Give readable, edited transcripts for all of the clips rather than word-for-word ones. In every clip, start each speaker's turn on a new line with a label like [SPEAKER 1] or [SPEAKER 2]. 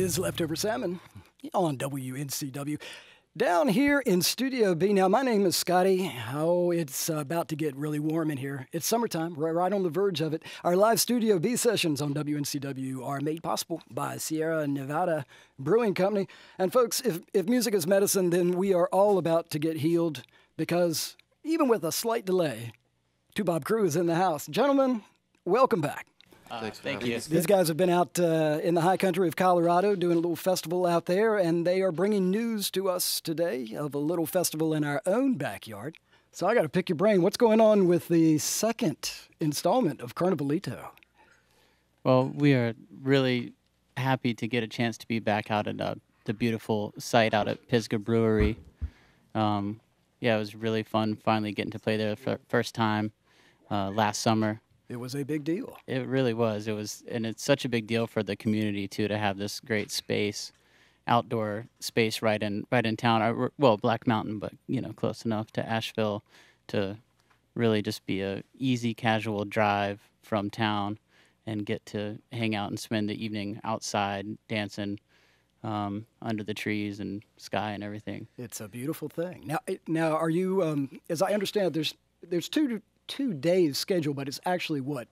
[SPEAKER 1] is Leftover Salmon on WNCW. Down here in Studio B. Now, my name is Scotty. Oh, it's about to get really warm in here. It's summertime. We're right on the verge of it. Our live Studio B sessions on WNCW are made possible by Sierra Nevada Brewing Company. And folks, if music is medicine, then we are all about to get healed because even with a slight delay, Toubab Krewe is in the house. Gentlemen, welcome back.
[SPEAKER 2] Thank you.
[SPEAKER 1] These guys have been out in the high country of Colorado doing a little festival out there, and they are bringing news to us today of a little festival in our own backyard. So I got to pick your brain. What's going on with the second installment of Carnivalito?
[SPEAKER 2] Well, we are really happy to get a chance to be back out at the beautiful site out at Pisgah Brewery. Yeah, it was really fun finally getting to play there for the first time last summer.
[SPEAKER 1] It was a big deal.
[SPEAKER 2] It really was. And it's such a big deal for the community too to have this great space, outdoor space right in town. Well, Black Mountain, but close enough to Asheville to really just be a easy, casual drive from town and get to hang out and spend the evening outside dancing under the trees and sky and everything.
[SPEAKER 1] It's a beautiful thing. Now, are you? As I understand, there's two days scheduled, but it's actually what?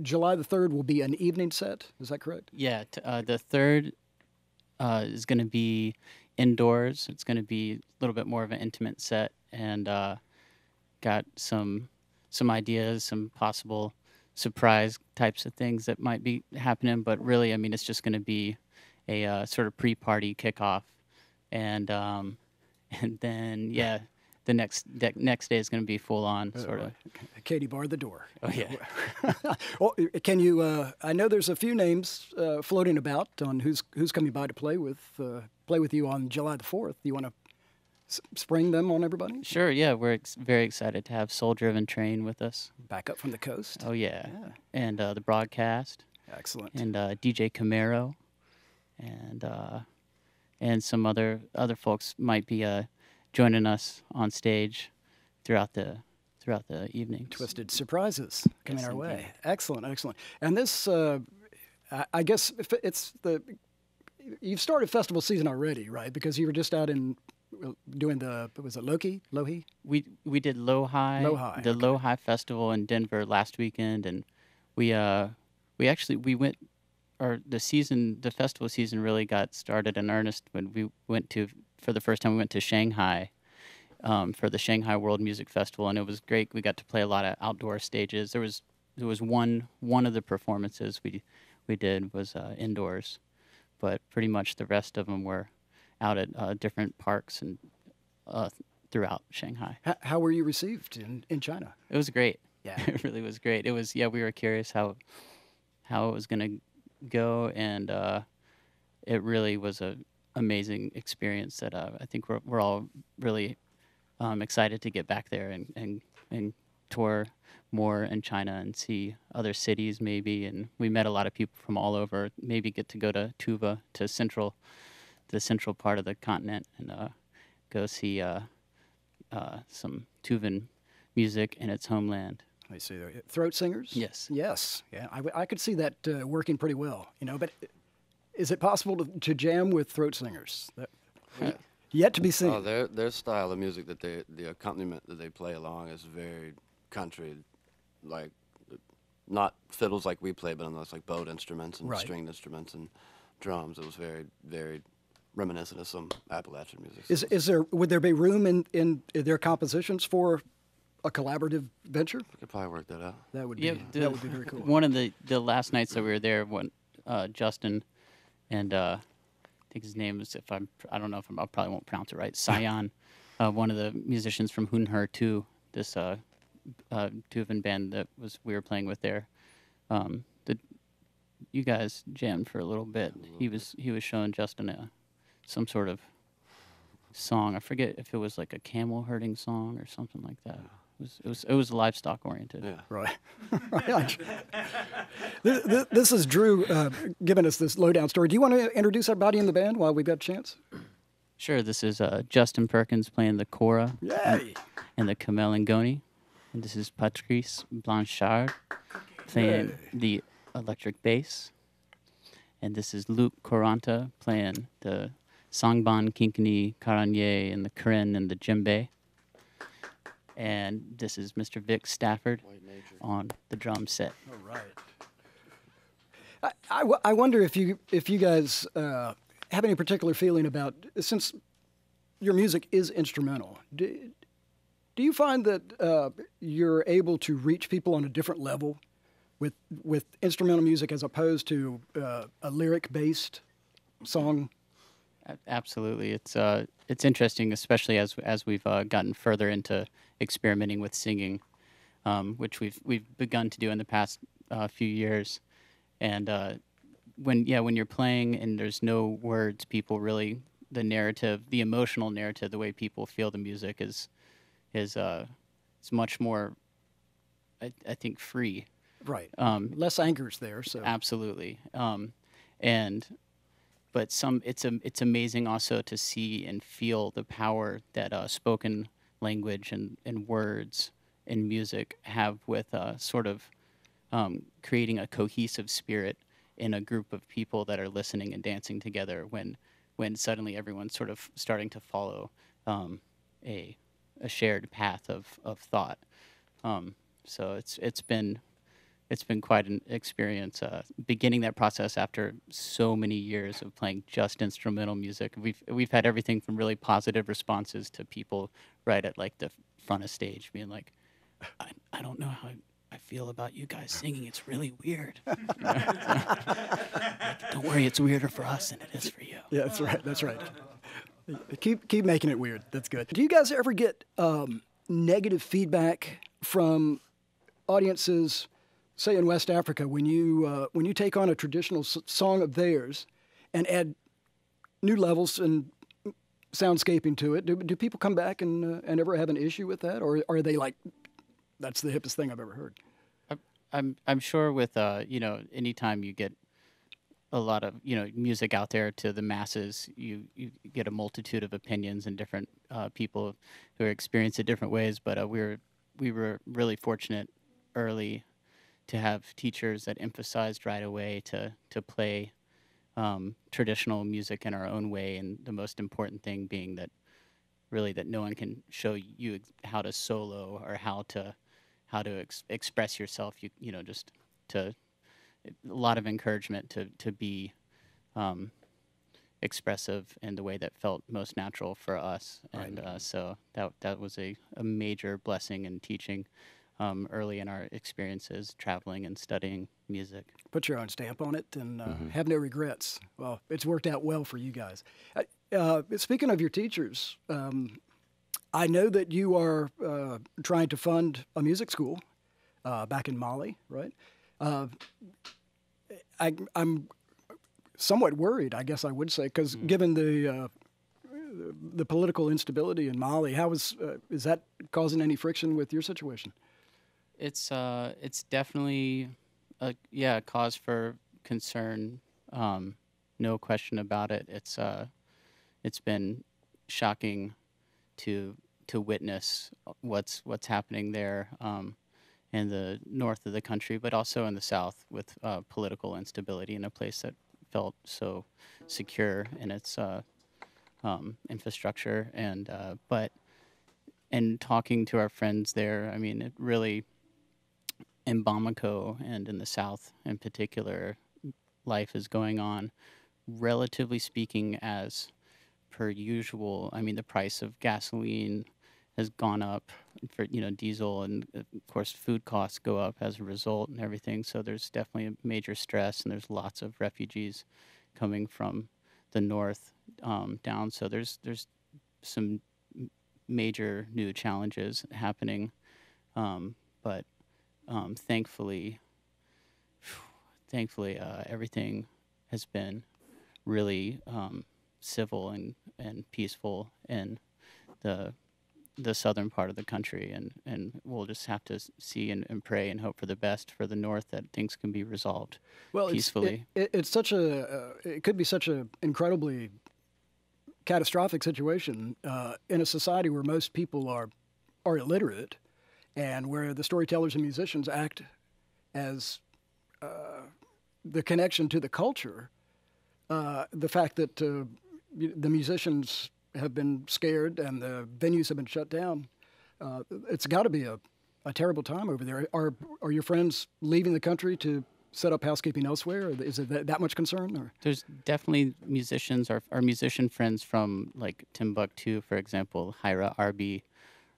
[SPEAKER 1] July the 3rd will be an evening set. Is that correct?
[SPEAKER 2] Yeah, the 3rd is going to be indoors. It's going to be a little bit more of an intimate set, and got some ideas, some possible surprise types of things that might be happening. But really, I mean, it's just going to be a sort of pre-party kickoff, and then yeah. The next day is going to be full on, sort of.
[SPEAKER 1] Katie barred the door.
[SPEAKER 2] Oh yeah.
[SPEAKER 1] Well, can you? I know there's a few names floating about on who's coming by to play with you on July the 4th. You want to spring them on everybody?
[SPEAKER 2] Sure. Yeah, we're very excited to have Soul Driven Train with us.
[SPEAKER 1] Back up from the coast.
[SPEAKER 2] Oh yeah. And the broadcast.
[SPEAKER 1] Excellent.
[SPEAKER 2] And DJ Camaro, and some other folks might be joining us on stage throughout the evening.
[SPEAKER 1] Twisted surprises coming our way. Excellent. And this, I guess, it's you've started festival season already, right? Because you were just out in doing was it Lohi?
[SPEAKER 2] We did Lohi. The Lohi Festival in Denver last weekend, and we went. Or the festival season really got started in earnest when we went to, for the first time, we went to Shanghai for the Shanghai World Music Festival, and it was great. We got to play a lot of outdoor stages. There was one of the performances we did was indoors, but pretty much the rest of them were out at different parks and throughout Shanghai.
[SPEAKER 1] How were you received in China?
[SPEAKER 2] It was great.
[SPEAKER 1] Yeah,
[SPEAKER 2] it really was great. It was we were curious how it was going to go, and it really was a amazing experience that I think we're all really excited to get back there and tour more in China and see other cities maybe. And we met a lot of people from all over. Maybe get to go to Tuva, to the central part of the continent, and go see some Tuvan music in its homeland.
[SPEAKER 1] I see. Throat singers?
[SPEAKER 2] Yes.
[SPEAKER 1] Yeah, I could see that working pretty well, But is it possible to jam with throat singers? Yet to be seen.
[SPEAKER 3] Oh, their style of music the accompaniment that they play along is very country, like not fiddles like we play, but almost like bowed instruments and stringed instruments and drums. It was very, very reminiscent of some Appalachian music.
[SPEAKER 1] Would there be room in their compositions for a collaborative venture?
[SPEAKER 3] We could probably work that out.
[SPEAKER 1] That would be very cool.
[SPEAKER 2] One of the last nights that we were there, Justin and I think his name is, I don't know if I probably won't pronounce it right, Sayan, one of the musicians from Hunher 2, this Tuvan band that we were playing with there. You guys jammed for a little bit. He was showing Justin some sort of song. I forget if it was like a camel herding song or something like that. It was livestock oriented.
[SPEAKER 3] Yeah.
[SPEAKER 1] Right. This is Drew giving us this lowdown story. Do you want to introduce everybody in the band while we've got a chance?
[SPEAKER 2] Sure. This is Justin Perkins playing the kora and the kamelingoni, and this is Patrice Blanchard playing the electric bass, and this is Luke Coranta playing the sangban, kinkani, karanye, and the karen and the djembe. And this is Mr. Vic Stafford on the drum set.
[SPEAKER 1] All right. I wonder if you guys have any particular feeling about, since your music is instrumental, do you find that you're able to reach people on a different level with instrumental music as opposed to a lyric-based song?
[SPEAKER 2] Absolutely. It's interesting, especially as we've gotten further into experimenting with singing, which we've begun to do in the past few years. And when you're playing and there's no words, people really, the narrative, the emotional narrative, the way people feel the music is much more, I think, free.
[SPEAKER 1] Right. Less anger's there. So
[SPEAKER 2] absolutely. But it's amazing also to see and feel the power that spoken language and words and music have with sort of creating a cohesive spirit in a group of people that are listening and dancing together when suddenly everyone's sort of starting to follow a shared path of thought. So it's been quite an experience beginning that process after so many years of playing just instrumental music. We've had everything from really positive responses to people right at like the front of stage being like, I don't know how I feel about you guys singing. It's really weird. Like, don't worry, it's weirder for us than it is for you.
[SPEAKER 1] Yeah, that's right. That's right. Keep making it weird. That's good. Do you guys ever get negative feedback from audiences, say in West Africa, when you take on a traditional song of theirs and add new levels and soundscaping to it? Do people come back and ever have an issue with that, or are they like, that's the hippest thing I've ever heard?
[SPEAKER 2] I'm sure with anytime you get a lot of music out there to the masses, you get a multitude of opinions and different people who experience it different ways. But we were really fortunate early to have teachers that emphasized right away to play traditional music in our own way, and the most important thing being that no one can show you how to solo or how to express yourself. Just to a lot of encouragement to be expressive in the way that felt most natural for us. Right. And so that was a major blessing in teaching early in our experiences traveling and studying music.
[SPEAKER 1] Put your own stamp on it and have no regrets. Well, it's worked out well for you guys. Speaking of your teachers, I know that you are trying to fund a music school back in Mali, right? I'm somewhat worried, I guess I would say, because given the political instability in Mali, how is that causing any friction with your situation?
[SPEAKER 2] It's definitely a cause for concern. No question about it. It's been shocking to witness what's happening there in the north of the country, but also in the south with political instability in a place that felt so secure in its infrastructure. And talking to our friends there, I mean, it really, in Bamako and in the south in particular, life is going on, relatively speaking, as per usual. I mean, the price of gasoline has gone up for diesel, and of course food costs go up as a result and everything. So there's definitely a major stress, and there's lots of refugees coming from the north down. So there's some major new challenges happening, but thankfully everything has been really civil and peaceful in the southern part of the country, and we'll just have to see and pray and hope for the best for the north, that things can be resolved peacefully.
[SPEAKER 1] It's such it could be such an incredibly catastrophic situation in a society where most people are illiterate, and where the storytellers and musicians act as the connection to the culture. the fact that the musicians have been scared and the venues have been shut down, it's got to be a terrible time over there. Are your friends leaving the country to set up housekeeping elsewhere? Or is it that much concern? Or?
[SPEAKER 2] There's definitely musicians, our musician friends from like Timbuktu, for example, Hyra Arby,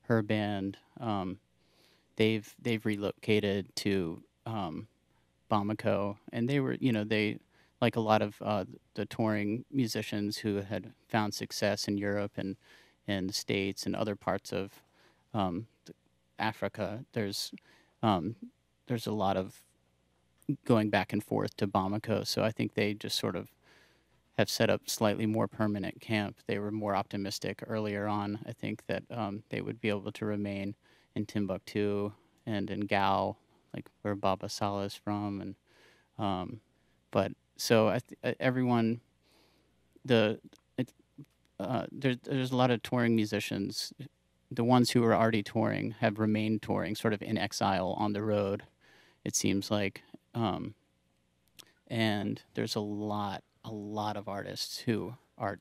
[SPEAKER 2] her band. They've relocated to Bamako, and they were, they like a lot of the touring musicians who had found success in Europe and the States and other parts of Africa. There's a lot of going back and forth to Bamako, so I think they just sort of have set up slightly more permanent camp. They were more optimistic earlier on. I think that they would be able to remain in Timbuktu and in Gao, like where Baba Saleh is from, and but so everyone, there's a lot of touring musicians. The ones who are already touring have remained touring, sort of in exile on the road, it seems like, and there's a lot of artists who are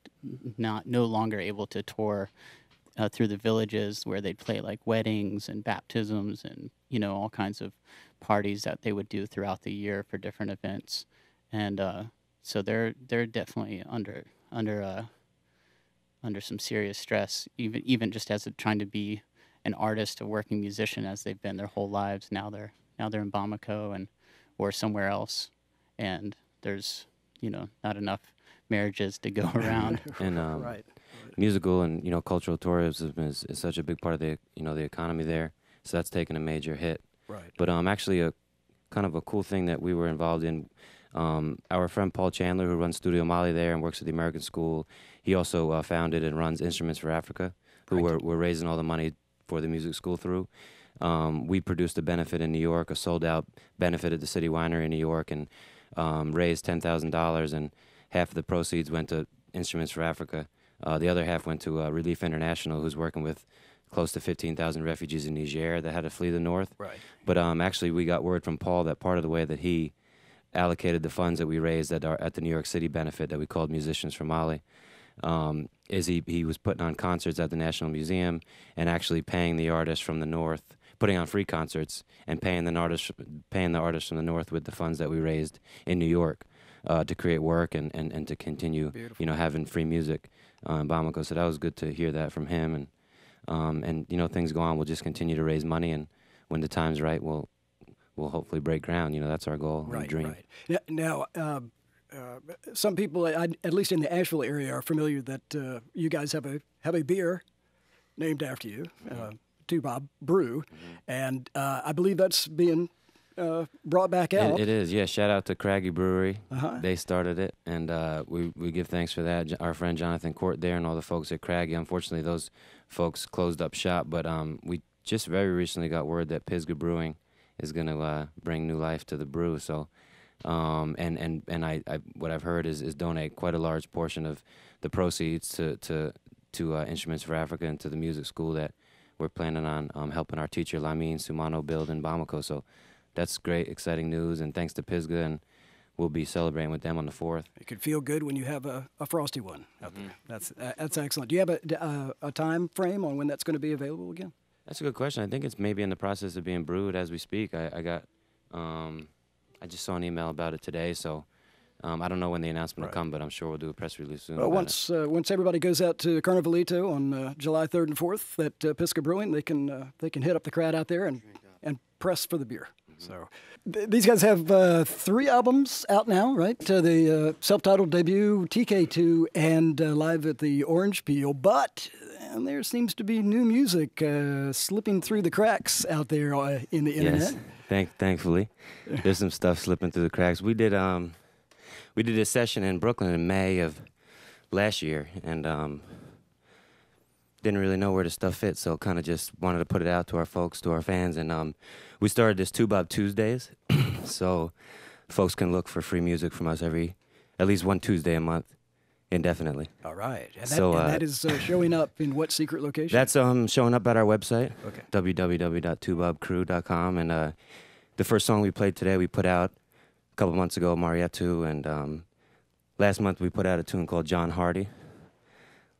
[SPEAKER 2] no longer able to tour through the villages where they'd play like weddings and baptisms and all kinds of parties that they would do throughout the year for different events, and so they're definitely under some serious stress, even just as trying to be an artist, a working musician, as they've been their whole lives. Now they're in Bamako or somewhere else, and there's not enough marriages to go around.
[SPEAKER 4] And
[SPEAKER 1] right.
[SPEAKER 4] Musical and cultural tourism is such a big part of the the economy there, so that's taken a major hit.
[SPEAKER 1] Right.
[SPEAKER 4] But actually a kind of a cool thing that we were involved in. Our friend Paul Chandler, who runs Studio Mali there and works at the American School, he also founded and runs Instruments for Africa, who we're raising all the money for the music school through. We produced a benefit in New York, a sold-out benefit at the City Winery in New York, and raised $10,000, and half of the proceeds went to Instruments for Africa. The other half went to Relief International, who's working with close to 15,000 refugees in Niger that had to flee the north.
[SPEAKER 1] Right.
[SPEAKER 4] But actually, we got word from Paul that part of the way that he allocated the funds that we raised at the New York City benefit that we called Musicians for Mali is he was putting on concerts at the National Museum and actually paying the artists from the north, putting on free concerts and paying the artists from the north with the funds that we raised in New York to create work and to continue having free music in Bamako. So that was good to hear that from him, and things go on. We'll just continue to raise money, and when the time's right, we'll hopefully break ground. That's our goal and dream.
[SPEAKER 1] Right. Now, some people, at least in the Asheville area, are familiar that you guys have a beer named after you, Toubab Brew, and I believe that's being brought back out.
[SPEAKER 4] It is, yeah. Shout out to Craggy Brewery. They started it, and we give thanks for that. Our friend Jonathan Court there and all the folks at Craggy. Unfortunately, those folks closed up shop, but we just very recently got word that Pisgah Brewing is going to bring new life to the brew. So, and I what I've heard is donate quite a large portion of the proceeds to Instruments for Africa and to the music school that we're planning on helping our teacher Lamine Sumano build in Bamako. So that's great, exciting news, and thanks to Pisgah, and we'll be celebrating with them on the 4th.
[SPEAKER 1] It could feel good when you have a frosty one out there. That's excellent. Do you have a time frame on when that's going to be available again?
[SPEAKER 4] That's a good question. I think it's maybe in the process of being brewed as we speak. I just saw an email about it today, so I don't know when the announcement will come, but I'm sure we'll do a press release soon.
[SPEAKER 1] Well, once everybody goes out to Carnavalito on July 3rd and 4th at Pisgah Brewing, they can hit up the crowd out there and press for the beer. So these guys have 3 albums out now, right? The self-titled debut, TK2, and Live at the Orange Peel. But there seems to be new music slipping through the cracks out there in the internet.
[SPEAKER 4] Yes, thankfully. There's some stuff slipping through the cracks. We did a session in Brooklyn in May of last year, and didn't really know where the stuff fit, so kind of just wanted to put it out to our folks, to our fans, and we started this Toubab Tuesdays, so folks can look for free music from us at least one Tuesday a month, indefinitely.
[SPEAKER 1] All right, and that is showing up in what secret location?
[SPEAKER 4] That's showing up at our website, www.toubabkrewe.com, and the first song we played today we put out a couple months ago, Marietu, and last month we put out a tune called John Hardy,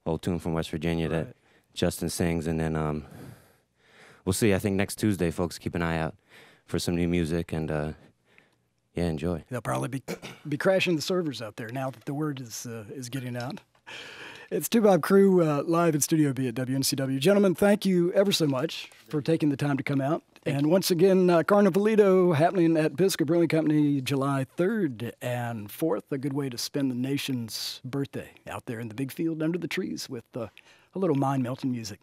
[SPEAKER 4] old tune from West Virginia that Justin sings, and then we'll see. I think next Tuesday, folks, keep an eye out for some new music, and yeah, enjoy.
[SPEAKER 1] They'll probably be crashing the servers out there now that the word is getting out. It's Toubab Krewe live in Studio B at WNCW. Gentlemen, thank you ever so much for taking the time to come out. And once again, Carnivalito happening at Pisgah Brewing Company July 3rd and 4th. A good way to spend the nation's birthday out there in the big field under the trees with a little mind-melting music.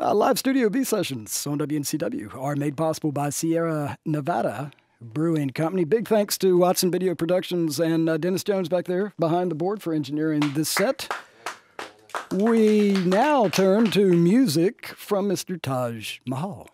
[SPEAKER 1] Live Studio B sessions on WNCW are made possible by Sierra Nevada Brewing Company. Big thanks to Watson Video Productions and Dennis Jones back there behind the board for engineering this set. We now turn to music from Mr. Taj Mahal.